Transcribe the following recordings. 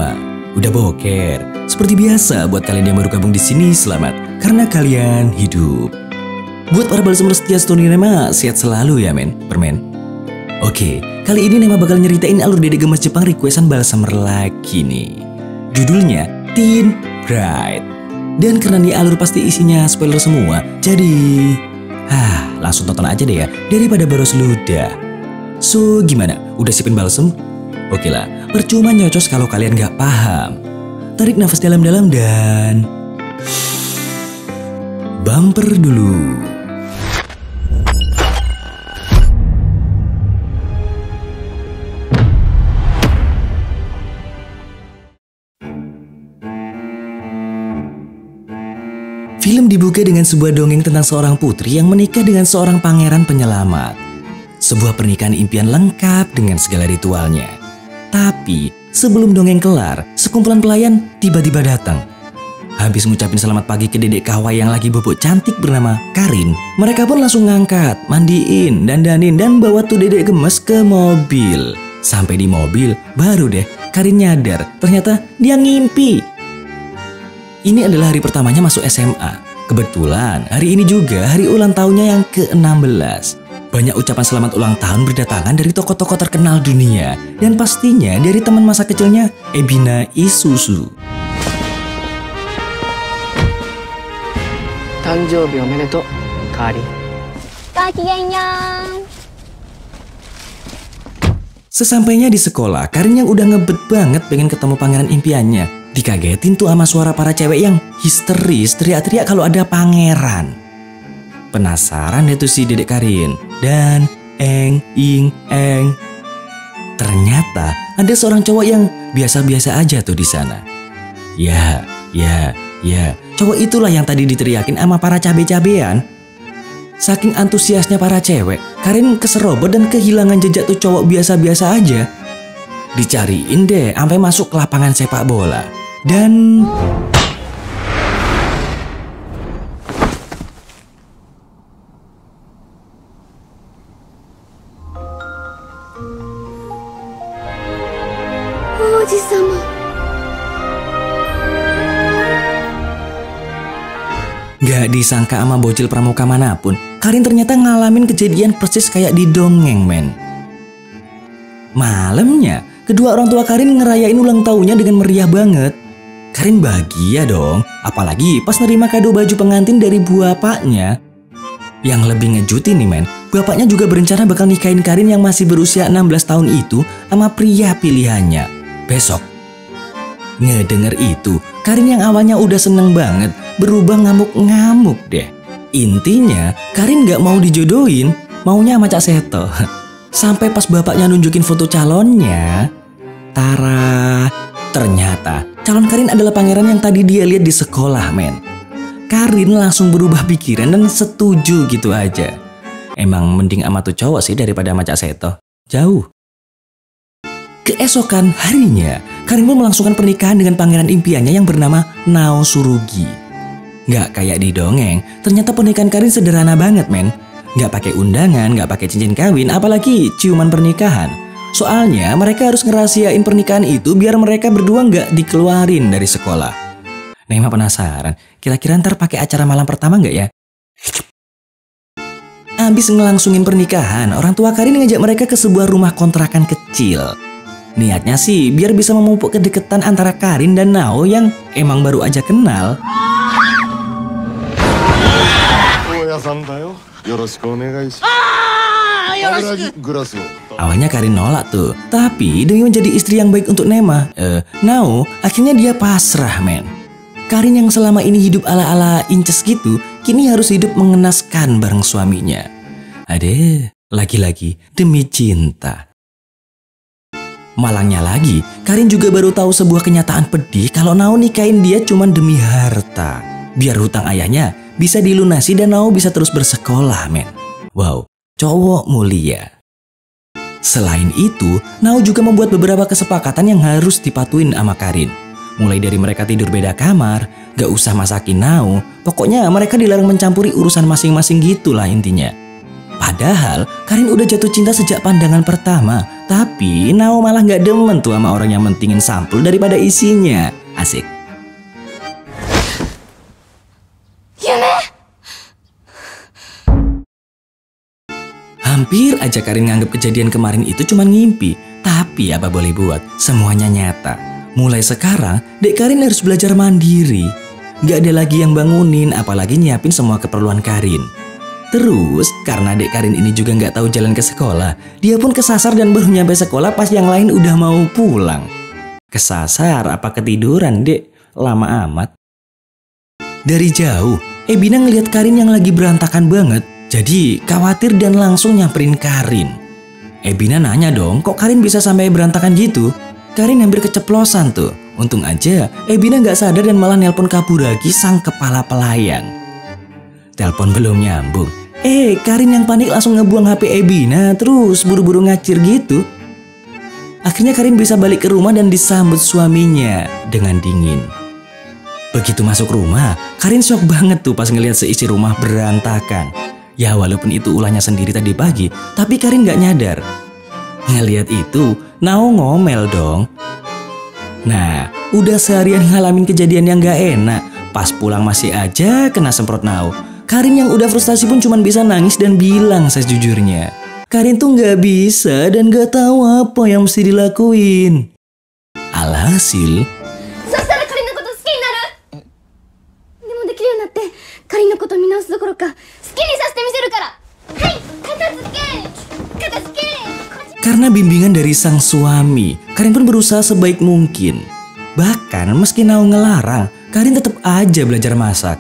Nema, udah boker. Seperti biasa buat kalian yang baru gabung di sini, selamat karena kalian hidup. Buat para balsam setia Stony Nema, sehat selalu ya men, permen. Oke, kali ini Nema bakal nyeritain alur dedek gemes Jepang requestan balsamer lagi nih. Judulnya Teen Bright. Dan karena nih alur pasti isinya spoiler semua, jadi langsung tonton aja deh ya, daripada boros ludah. So gimana? Udah siapin balsam? Oke lah, percuma nyocos kalau kalian gak paham. Tarik nafas dalam-dalam dan bumper dulu. Film dibuka dengan sebuah dongeng tentang seorang putri yang menikah dengan seorang pangeran penyelamat. Sebuah pernikahan impian lengkap dengan segala ritualnya. Tapi sebelum dongeng kelar, sekumpulan pelayan tiba-tiba datang. Habis ngucapin selamat pagi ke dedek kawaii yang lagi bobok cantik bernama Karin, mereka pun langsung ngangkat, mandiin, dandanin, dan bawa tuh dedek gemes ke mobil. Sampai di mobil, baru deh Karin nyadar ternyata dia ngimpi. Ini adalah hari pertamanya masuk SMA. Kebetulan hari ini juga hari ulang tahunnya yang ke-16. Banyak ucapan selamat ulang tahun berdatangan dari tokoh-tokoh terkenal dunia. Dan pastinya dari teman masa kecilnya, Ebina Isuzu. Tanjoubi omedetou, Karin. Sesampainya di sekolah, Karin yang udah ngebet banget pengen ketemu pangeran impiannya, dikagetin tuh sama suara para cewek yang histeris teriak-teriak kalau ada pangeran. Penasaran deh tuh si dedek Karin. Dan ternyata ada seorang cowok yang biasa-biasa aja tuh di sana. Ya, cowok itulah yang tadi diteriakin sama para cabe-cabean. Saking antusiasnya para cewek, Karin keserobot dan kehilangan jejak tuh cowok biasa-biasa aja. Dicariin deh sampai masuk ke lapangan sepak bola. Dan gak disangka sama bocil pramuka manapun, Karin ternyata ngalamin kejadian persis kayak di dongeng men. Malamnya, kedua orang tua Karin ngerayain ulang tahunnya dengan meriah banget. Karin bahagia dong, apalagi pas nerima kado baju pengantin dari bapaknya. Yang lebih ngejutin nih men, bapaknya juga berencana bakal nikahin Karin yang masih berusia 16 tahun itu sama pria pilihannya besok. Ngedenger itu, Karin yang awalnya udah seneng banget berubah ngamuk-ngamuk deh. Intinya, Karin gak mau dijodohin, maunya sama Cak Seto. Sampai pas bapaknya nunjukin foto calonnya, ternyata calon Karin adalah pangeran yang tadi dia lihat di sekolah men. Karin langsung berubah pikiran dan setuju gitu aja. Emang mending sama tuh cowok sih daripada sama Cak Seto. Jauh. Keesokan harinya, Karin pun melangsungkan pernikahan dengan pangeran impiannya yang bernama Nao Tsurugi. Gak kayak di dongeng, ternyata pernikahan Karin sederhana banget men. Gak pakai undangan, gak pakai cincin kawin, apalagi ciuman pernikahan. Soalnya mereka harus ngerahasiain pernikahan itu biar mereka berdua gak dikeluarin dari sekolah. Nema penasaran, kira-kira ntar pakai acara malam pertama gak ya? Abis ngelangsungin pernikahan, orang tua Karin ngajak mereka ke sebuah rumah kontrakan kecil. Niatnya sih biar bisa memupuk kedekatan antara Karin dan Nao yang emang baru aja kenal. Awalnya Karin nolak tuh, tapi demi menjadi istri yang baik untuk Nema, Nao akhirnya dia pasrah men. Karin yang selama ini hidup ala-ala inces gitu, kini harus hidup mengenaskan bareng suaminya. Adeh, lagi-lagi demi cinta. Malangnya lagi, Karin juga baru tahu sebuah kenyataan pedih kalau Nao nikahin dia cuma demi harta. Biar hutang ayahnya bisa dilunasi dan Nao bisa terus bersekolah men. Wow, cowok mulia. Selain itu, Nao juga membuat beberapa kesepakatan yang harus dipatuin sama Karin. Mulai dari mereka tidur beda kamar, gak usah masakin Nao, pokoknya mereka dilarang mencampuri urusan masing-masing gitulah intinya. Padahal Karin udah jatuh cinta sejak pandangan pertama. Tapi Nao malah gak demen tuh sama orang yang mentingin sampul daripada isinya. Asik. Hampir aja Karin nganggep kejadian kemarin itu cuma ngimpi. Tapi apa boleh buat, semuanya nyata. Mulai sekarang, Dek Karin harus belajar mandiri. Gak ada lagi yang bangunin, apalagi nyiapin semua keperluan Karin. Terus, karena Dek Karin ini juga gak tahu jalan ke sekolah, dia pun kesasar dan baru nyampe sekolah pas yang lain udah mau pulang. Kesasar apa ketiduran, Dek? Lama amat. Dari jauh, Ebina ngelihat Karin yang lagi berantakan banget, jadi khawatir dan langsung nyamperin Karin. Ebina nanya dong, kok Karin bisa sampai berantakan gitu? Karin hampir keceplosan tuh. Untung aja Ebina gak sadar dan malah nelpon Kaburagi sang kepala pelayan. Telepon belum nyambung. Karin yang panik langsung ngebuang HP Ebina, terus buru-buru ngacir gitu. Akhirnya Karin bisa balik ke rumah dan disambut suaminya dengan dingin. Begitu masuk rumah, Karin shock banget tuh pas ngelihat seisi rumah berantakan. Ya walaupun itu ulahnya sendiri tadi pagi, tapi Karin gak nyadar. Ngelihat itu, Nao ngomel dong. Nah, udah seharian ngalamin kejadian yang gak enak. Pas pulang masih aja kena semprot Nao. Karin yang udah frustasi pun cuma bisa nangis dan bilang sejujurnya. Karin tuh gak bisa dan gak tahu apa yang mesti dilakuin. Alhasil, karena bimbingan dari sang suami, Karin pun berusaha sebaik mungkin. Bahkan meski Nao ngelarang, Karin tetap aja belajar masak.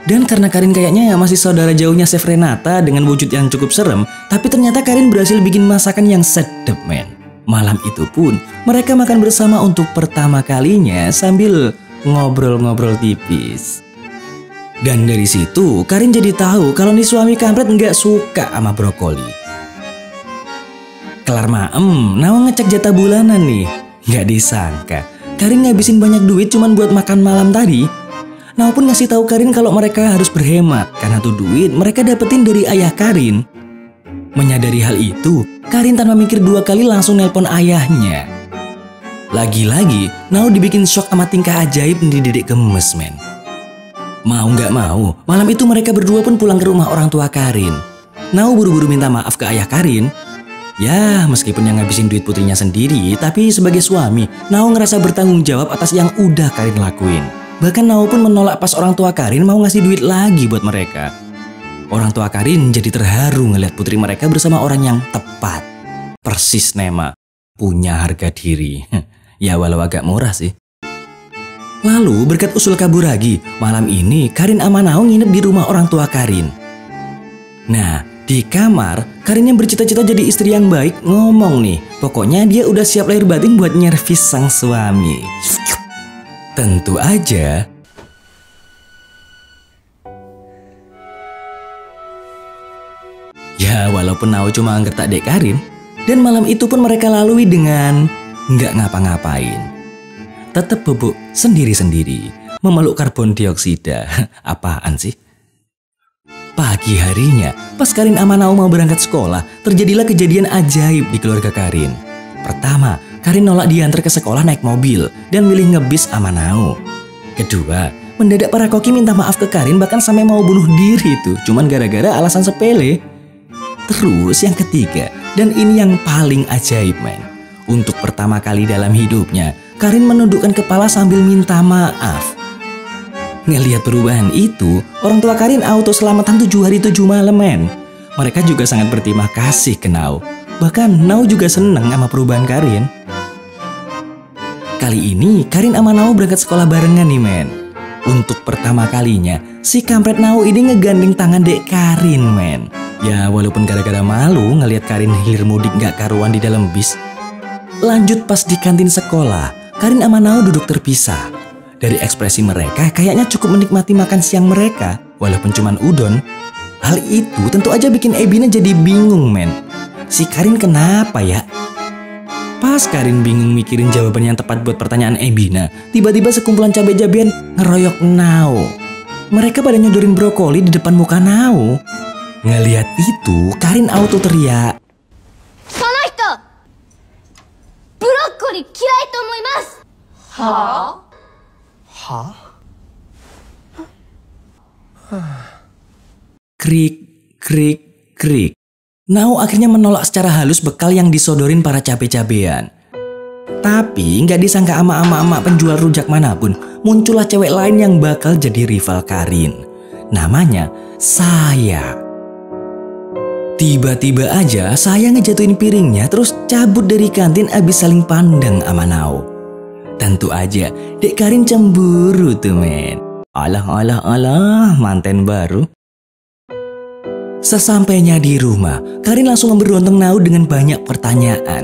Dan karena Karin kayaknya masih saudara jauhnya Chef Renata dengan wujud yang cukup serem, tapi ternyata Karin berhasil bikin masakan yang sedep, men. Malam itu pun mereka makan bersama untuk pertama kalinya sambil ngobrol-ngobrol tipis. Dan dari situ Karin jadi tahu kalau nih suami kampret nggak suka sama brokoli. Kelar maem, Nao ngecek jatah bulanan nih. Nggak disangka Karin ngabisin banyak duit cuman buat makan malam tadi. Nao pun ngasih tahu Karin kalau mereka harus berhemat karena tuh duit mereka dapetin dari ayah Karin. Menyadari hal itu, Karin tanpa mikir dua kali langsung nelpon ayahnya. Lagi-lagi, Nao dibikin shock sama tingkah ajaib dari dedek gemes, men. Mau nggak mau, malam itu mereka berdua pun pulang ke rumah orang tua Karin. Nao buru-buru minta maaf ke ayah Karin. Ya, meskipun yang ngabisin duit putrinya sendiri, tapi sebagai suami, Nao ngerasa bertanggung jawab atas yang udah Karin lakuin. Bahkan Nao pun menolak pas orang tua Karin mau ngasih duit lagi buat mereka. Orang tua Karin jadi terharu ngeliat putri mereka bersama orang yang tepat. Persis Nema, punya harga diri. Ya walau agak murah sih. Lalu berkat usul Kaburagi, malam ini Karin sama Nao nginep di rumah orang tua Karin. Nah, di kamar, Karin yang bercita-cita jadi istri yang baik ngomong nih, pokoknya dia udah siap lahir batin buat nyervis sang suami. Tentu aja, ya walaupun Nao cuma ngertak Dek Karin, dan malam itu pun mereka lalui dengan nggak ngapa-ngapain. Tetap bubuk sendiri-sendiri, memeluk karbon dioksida. Apaan sih? Pagi harinya, pas Karin sama Nao mau berangkat sekolah, terjadilah kejadian ajaib di keluarga Karin. Pertama, Karin nolak diantar ke sekolah naik mobil dan milih ngebis sama Nao. Kedua, mendadak para koki minta maaf ke Karin bahkan sampai mau bunuh diri tuh, cuman gara-gara alasan sepele. Terus yang ketiga, dan ini yang paling ajaib, men. Untuk pertama kali dalam hidupnya, Karin menundukkan kepala sambil minta maaf. Ngelihat perubahan itu, orang tua Karin auto selamatan 7 hari 7 malam, men. Mereka juga sangat berterima kasih ke Nao. Bahkan Nao juga seneng sama perubahan Karin. Kali ini Karin sama Nao berangkat sekolah barengan nih, men. Untuk pertama kalinya, si kampret Nao ini ngegandeng tangan Dek Karin, men. Ya walaupun gara-gara malu ngelihat Karin hilir mudik gak karuan di dalam bis. Lanjut pas di kantin sekolah, Karin sama Nao duduk terpisah. Dari ekspresi mereka kayaknya cukup menikmati makan siang mereka, walaupun cuman udon. Hal itu tentu aja bikin Ebina jadi bingung, men. Si Karin kenapa ya? Pas Karin bingung mikirin jawaban yang tepat buat pertanyaan Ebina, tiba-tiba sekumpulan cabai-cabean ngeroyok Nao. Mereka pada nyodorin brokoli di depan muka Nao. Ngelihat itu, Karin auto teriak. その人ブロッコリー嫌いと思います。はあ？ Krik, krik, krik. Nao akhirnya menolak secara halus bekal yang disodorin para cabe-cabean. Tapi nggak disangka ama emak penjual rujak manapun, muncullah cewek lain yang bakal jadi rival Karin. Namanya Saya. Tiba-tiba aja saya ngejatuhin piringnya terus cabut dari kantin abis saling pandang sama Nao. Tentu aja Dek Karin cemburu tuh men. Alah, manten baru. Sesampainya di rumah, Karin langsung memberondong Nao dengan banyak pertanyaan.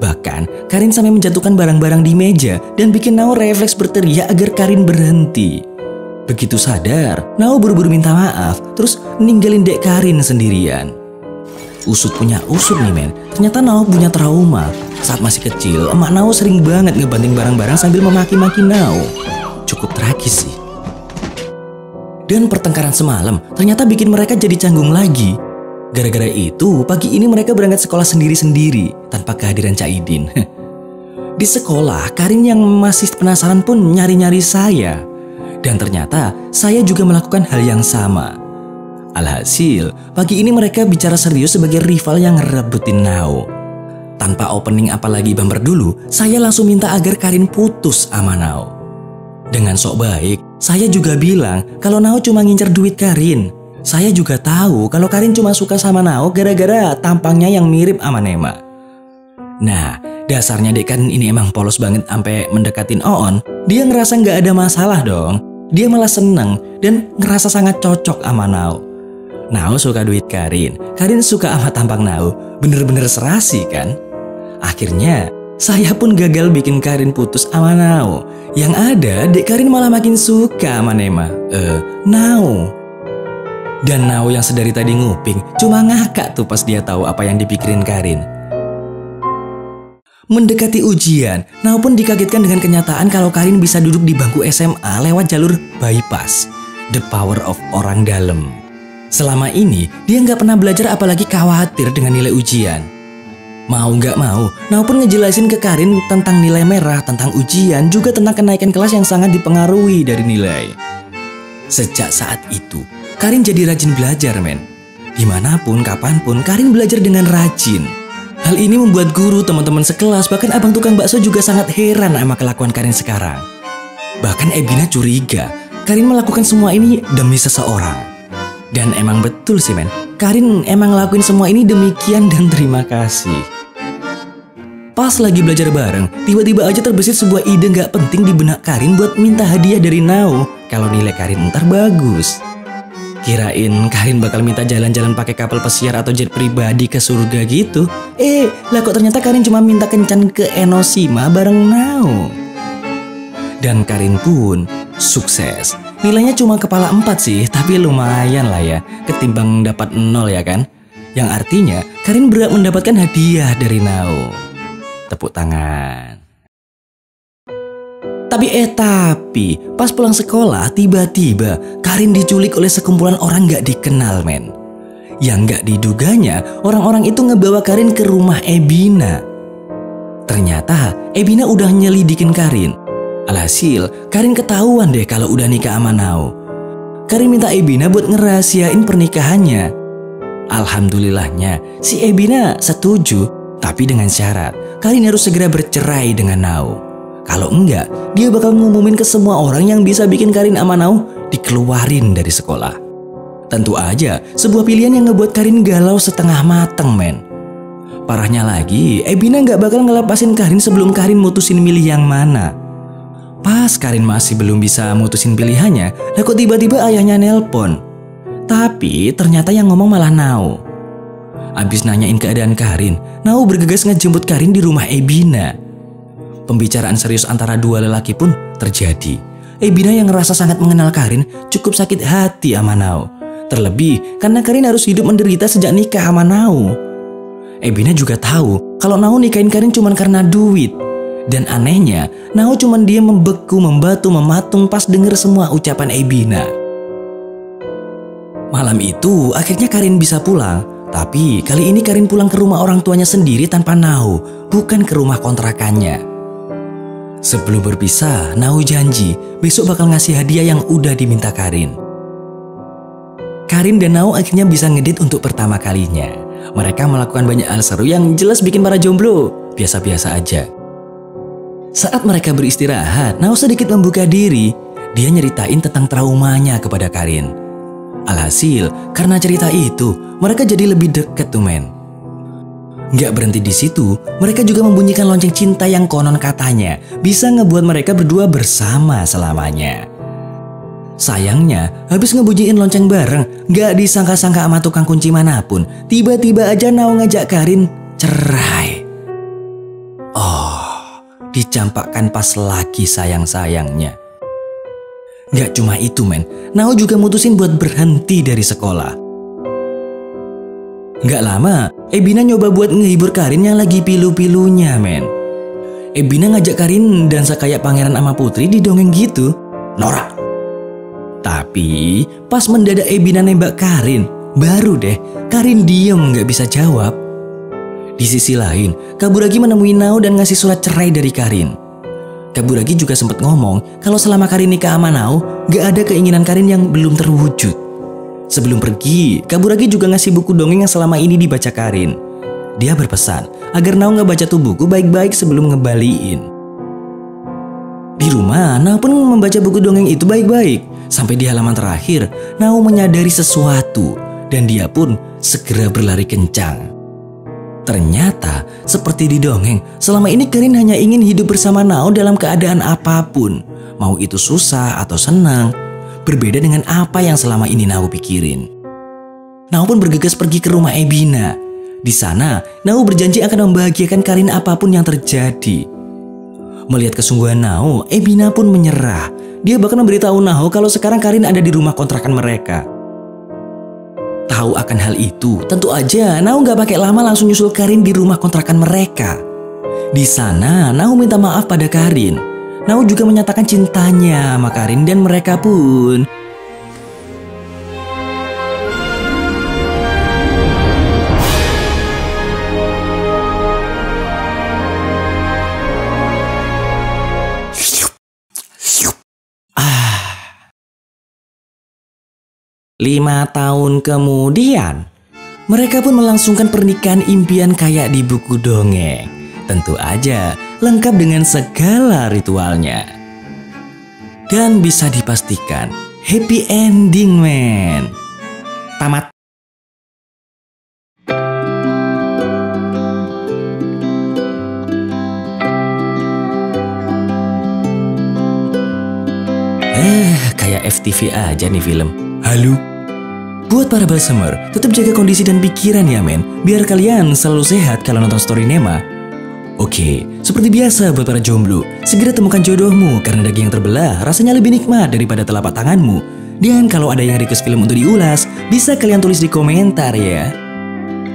Bahkan Karin sampai menjatuhkan barang-barang di meja dan bikin Nao refleks berteriak agar Karin berhenti. Begitu sadar, Nao buru-buru minta maaf terus ninggalin Dek Karin sendirian. Usut punya usut nih men, ternyata Nao punya trauma. Saat masih kecil, emak Nao sering banget ngebanting barang-barang sambil memaki-maki Nao. Cukup tragis sih. Dan pertengkaran semalam ternyata bikin mereka jadi canggung lagi. Gara-gara itu, pagi ini mereka berangkat sekolah sendiri-sendiri tanpa kehadiran Cak Idin. Di sekolah, Karin yang masih penasaran pun nyari-nyari saya. Dan ternyata saya juga melakukan hal yang sama. Alhasil, pagi ini mereka bicara serius sebagai rival yang ngerebutin Nao. Tanpa opening apalagi bumper dulu, saya langsung minta agar Karin putus sama Nao. Dengan sok baik, saya juga bilang kalau Nao cuma ngincer duit Karin. Saya juga tahu kalau Karin cuma suka sama Nao gara-gara tampangnya yang mirip sama Nema. Nah, dasarnya Dek Karin ini emang polos banget sampai mendekatin Oon. Dia ngerasa nggak ada masalah dong. Dia malah seneng dan ngerasa sangat cocok sama Nao. Nao suka duit Karin, Karin suka sama tampang Nao. Bener-bener serasi kan? Akhirnya, saya pun gagal bikin Karin putus sama Nao. Yang ada, Dek Karin malah makin suka sama Nema. Nao. Dan Nao yang sedari tadi nguping, cuma ngakak tuh pas dia tahu apa yang dipikirin Karin. Mendekati ujian, Nao pun dikagetkan dengan kenyataan kalau Karin bisa duduk di bangku SMA lewat jalur bypass. The power of orang dalam. Selama ini, dia nggak pernah belajar apalagi khawatir dengan nilai ujian. Mau nggak mau, Nao pun ngejelasin ke Karin tentang nilai merah, tentang ujian, juga tentang kenaikan kelas yang sangat dipengaruhi dari nilai. Sejak saat itu, Karin jadi rajin belajar men. Dimanapun, kapanpun, Karin belajar dengan rajin. Hal ini membuat guru, teman-teman sekelas, bahkan abang tukang bakso juga sangat heran sama kelakuan Karin sekarang. Bahkan Ebina curiga, Karin melakukan semua ini demi seseorang. Dan emang betul sih men, Karin emang ngelakuin semua ini demikian dan terima kasih. Pas lagi belajar bareng, tiba-tiba aja terbesit sebuah ide gak penting di benak Karin buat minta hadiah dari Nao kalau nilai Karin ntar bagus. Kirain Karin bakal minta jalan-jalan pakai kapal pesiar atau jet pribadi ke surga gitu. Lah kok ternyata Karin cuma minta kencan ke Enoshima bareng Nao. Dan Karin pun sukses. Nilainya cuma kepala 4 sih, tapi lumayan lah ya, ketimbang dapat 0 ya kan? Yang artinya Karin berhak mendapatkan hadiah dari Nao. Tepuk tangan. Tapi pas pulang sekolah tiba-tiba Karin diculik oleh sekumpulan orang gak dikenal men. Yang gak diduganya orang-orang itu ngebawa Karin ke rumah Ebina. Ternyata Ebina udah nyelidikin Karin. Alhasil, Karin ketahuan deh kalau udah nikah sama Nao. Karin minta Ebina buat ngerahasiain pernikahannya. Alhamdulillahnya, si Ebina setuju, tapi dengan syarat Karin harus segera bercerai dengan Nao. Kalau enggak, dia bakal ngumumin ke semua orang yang bisa bikin Karin sama Nao dikeluarin dari sekolah. Tentu aja, sebuah pilihan yang ngebuat Karin galau setengah mateng men. Parahnya lagi, Ebina gak bakal ngelepasin Karin sebelum Karin mutusin milih yang mana. Pas Karin masih belum bisa mutusin pilihannya, lah kok tiba-tiba ayahnya nelpon. Tapi ternyata yang ngomong malah Nao. Abis nanyain keadaan Karin, Nao bergegas ngejemput Karin di rumah Ebina. Pembicaraan serius antara dua lelaki pun terjadi. Ebina yang ngerasa sangat mengenal Karin cukup sakit hati sama Nao. Terlebih karena Karin harus hidup menderita sejak nikah sama Nao. Ebina juga tahu kalau Nao nikahin Karin cuma karena duit. Dan anehnya, Nao cuma dia membeku, membatu, mematung pas denger semua ucapan Ebina. Malam itu akhirnya Karin bisa pulang. Tapi kali ini Karin pulang ke rumah orang tuanya sendiri tanpa Nao, bukan ke rumah kontrakannya. Sebelum berpisah, Nao janji besok bakal ngasih hadiah yang udah diminta Karin. Karin dan Nao akhirnya bisa ngedit untuk pertama kalinya. Mereka melakukan banyak hal seru yang jelas bikin para jomblo biasa-biasa aja. Saat mereka beristirahat, Nao sedikit membuka diri. Dia nyeritain tentang traumanya kepada Karin. Alhasil, karena cerita itu, mereka jadi lebih deket tuh men. Nggak berhenti di situ, mereka juga membunyikan lonceng cinta yang konon katanya bisa ngebuat mereka berdua bersama selamanya. Sayangnya, habis ngebunyiin lonceng bareng, nggak disangka-sangka sama tukang kunci manapun, tiba-tiba aja Nao ngajak Karin cerai. Oh, dicampakkan pas lagi sayang-sayangnya. Gak cuma itu men, Nao juga mutusin buat berhenti dari sekolah. Gak lama, Ebina nyoba buat ngehibur Karin yang lagi pilu-pilunya men. Ebina ngajak Karin dansa kayak pangeran sama putri di dongeng gitu. Norak. Tapi pas mendadak Ebina nembak Karin, baru deh Karin diem gak bisa jawab. Di sisi lain, Kaburagi menemui Nao dan ngasih surat cerai dari Karin. Kaburagi juga sempat ngomong kalau selama Karin nikah sama Nao, gak ada keinginan Karin yang belum terwujud. Sebelum pergi, Kaburagi juga ngasih buku dongeng yang selama ini dibaca Karin. Dia berpesan agar Nao ngebaca tuh buku baik-baik sebelum ngebaliin. Di rumah, Nao pun membaca buku dongeng itu baik-baik. Sampai di halaman terakhir, Nao menyadari sesuatu dan dia pun segera berlari kencang. Ternyata, seperti di dongeng, selama ini Karin hanya ingin hidup bersama Nao dalam keadaan apapun. Mau itu susah atau senang. Berbeda dengan apa yang selama ini Nao pikirin. Nao pun bergegas pergi ke rumah Ebina. Di sana, Nao berjanji akan membahagiakan Karin apapun yang terjadi. Melihat kesungguhan Nao, Ebina pun menyerah. Dia bahkan memberitahu Nao kalau sekarang Karin ada di rumah kontrakan mereka. Tahu akan hal itu, tentu aja Nao gak pakai lama langsung nyusul Karin di rumah kontrakan mereka. Di sana, Nao minta maaf pada Karin. Nao juga menyatakan cintanya sama Karin dan mereka pun Lima tahun kemudian, mereka pun melangsungkan pernikahan impian kayak di buku dongeng. Tentu aja lengkap dengan segala ritualnya. Dan bisa dipastikan happy ending men. Tamat. Kayak FTV aja nih film. Halo. Buat para balsamer, tetap jaga kondisi dan pikiran ya men, biar kalian selalu sehat kalau nonton Storynema. Oke, seperti biasa buat para jomblo, segera temukan jodohmu karena daging yang terbelah rasanya lebih nikmat daripada telapak tanganmu. Dan kalau ada yang request film untuk diulas, bisa kalian tulis di komentar ya.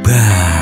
Bye.